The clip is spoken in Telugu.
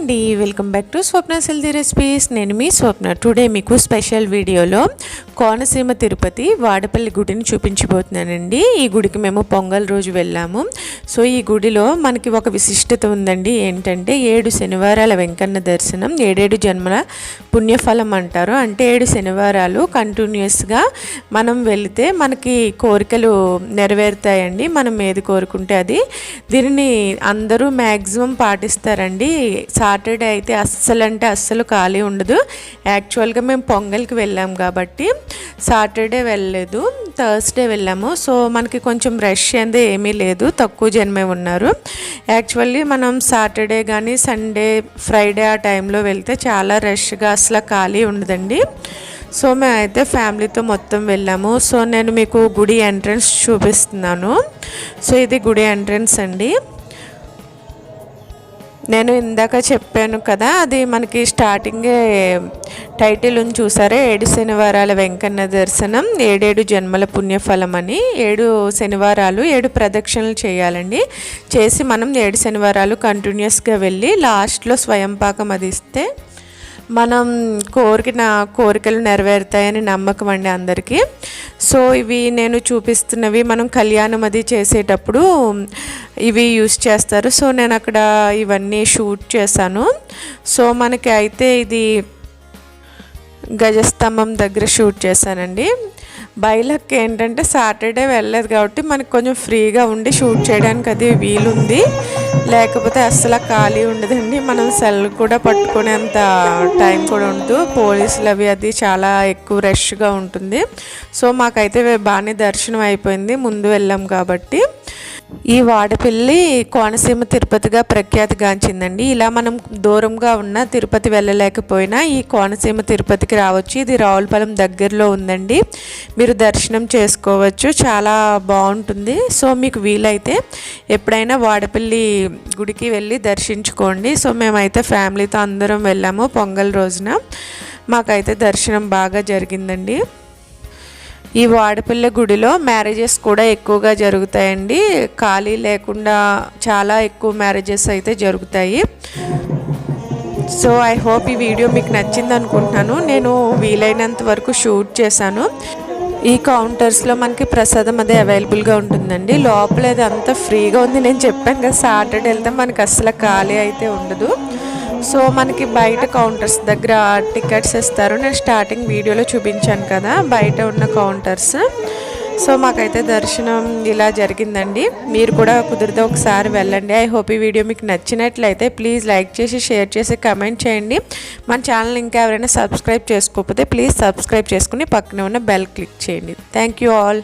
అండి, welcome back to Swapna healthy recipes. నేను మీ స్వప్న. టుడే మీకు స్పెషల్ వీడియోలో కోనసీమ తిరుపతి వాడపల్లి గుడిని చూపించబోతున్నానండి. ఈ గుడికి మేము పొంగల్ రోజు వెళ్ళాము. సో ఈ గుడిలో మనకి ఒక విశిష్టత ఉందండి. ఏంటంటే 7 శనివారాల వెంకన్న దర్శనం, 7 జన్మల పుణ్యఫలం అంటారు. అంటే 7 శనివారాలు కంటిన్యూస్గా మనం వెళితే మనకి కోరికలు నెరవేరుతాయండి. మనం ఏది కోరుకుంటే అది. దీనిని అందరూ మ్యాక్సిమం పాటిస్తారండి. సాటర్డే అయితే అస్సలు ఖాళీ ఉండదు. యాక్చువల్గా మేము పొంగల్కి వెళ్ళాం కాబట్టి సాటర్డే వెళ్ళలేదు, థర్స్డే వెళ్ళాము. సో మనకి కొంచెం రష్ అనేది ఏమీ లేదు, తక్కువ జనమే ఉన్నారు. యాక్చువల్లీ మనం సాటర్డే కానీ సండే ఫ్రైడే ఆ టైంలో వెళ్తే చాలా రష్గా అసలు ఖాళీ ఉండదండి. సో మేమైతే ఫ్యామిలీతో మొత్తం వెళ్ళాము. సో నేను మీకు గుడి ఎంట్రన్స్ చూపిస్తున్నాను. సో ఇది గుడి ఎంట్రన్స్ అండి. నేను ఇందాక చెప్పాను కదా, అది మనకి స్టార్టింగే టైటిల్ ఉంది చూసారా, 7 శనివారాల వెంకన్న దర్శనం, 7 జన్మల పుణ్యఫలం అని. 7 శనివారాలు 7 ప్రదక్షిణలు చేయాలండి. చేసి మనం 7 శనివారాలు కంటిన్యూస్గా వెళ్ళి లాస్ట్లో స్వయంపాకం అది ఇస్తే మనం కోరికలు నెరవేరుతాయని నమ్మకం అండి అందరికీ. సో ఇవి నేను చూపిస్తున్నవి మనం కళ్యాణం అది చేసేటప్పుడు ఇవి యూస్ చేస్తారు. సో నేను అక్కడ ఇవన్నీ షూట్ చేశాను. సో మనకి అయితే ఇది గజస్తంభం దగ్గర షూట్ చేశానండి. బైలక్ ఏంటంటే సాటర్డే వెళ్ళలేదు కాబట్టి మనకు కొంచెం ఫ్రీగా ఉండి షూట్ చేయడానికి అది వీలుంది. లేకపోతే అస్సలు ఖాళీ ఉండదండి. మనం సెల్ కూడా పట్టుకునేంత టైం కూడా ఉండదు. పోలీసులు అవి అది చాలా ఎక్కువ రష్గా ఉంటుంది. సో మాకైతే బాగానే దర్శనం అయిపోయింది, ముందు వెళ్ళాం కాబట్టి. ఈ వాడపల్లి కోనసీమ తిరుపతిగా ప్రఖ్యాతిగాంచిందండి. ఇలా మనం దూరంగా ఉన్న తిరుపతి వెళ్ళలేకపోయినా ఈ కోనసీమ తిరుపతికి రావచ్చు. ఇది రావులపాలెం దగ్గరలో ఉందండి. మీరు దర్శనం చేసుకోవచ్చు, చాలా బాగుంటుంది. సో మీకు వీలైతే ఎప్పుడైనా వాడపల్లి గుడికి వెళ్ళి దర్శించుకోండి. సో మేమైతే ఫ్యామిలీతో అందరం వెళ్ళాము పొంగల్ రోజున. మాకైతే దర్శనం బాగా జరిగిందండి. ఈ వాడపల్లి గుడిలో మ్యారేజెస్ కూడా ఎక్కువగా జరుగుతాయండి. ఖాళీ లేకుండా చాలా ఎక్కువ మ్యారేజెస్ అయితే జరుగుతాయి. సో ఐ హోప్ ఈ వీడియో మీకు నచ్చింది అనుకుంటున్నాను. నేను వీలైనంత వరకు షూట్ చేశాను. ఈ కౌంటర్స్లో మనకి ప్రసాదం అదే అవైలబుల్గా ఉంటుందండి. లోపల అది అంతా ఫ్రీగా ఉంది. నేను చెప్పాను కదా, సాటర్డే వెళ్తే మనకి అసలు ఖాళీ అయితే ఉండదు. సో మనకి బయట కౌంటర్స్ దగ్గర టికెట్స్ ఇస్తారు. నేను స్టార్టింగ్ వీడియోలో చూపించాను కదా బయట ఉన్న కౌంటర్స్. సో మాకైతే దర్శనం ఇలా జరిగిందండి. మీరు కూడా కుదిరితే ఒకసారి వెళ్ళండి. ఐ హోప్ ఈ వీడియో మీకు నచ్చినట్లయితే ప్లీజ్ లైక్ చేసి, షేర్ చేసి, కమెంట్ చేయండి. మన ఛానల్ ఇంకా ఎవరైనా సబ్స్క్రైబ్ చేసుకోకపోతే ప్లీజ్ సబ్స్క్రైబ్ చేసుకుని పక్కనే ఉన్న బెల్ క్లిక్ చేయండి. Thank you all.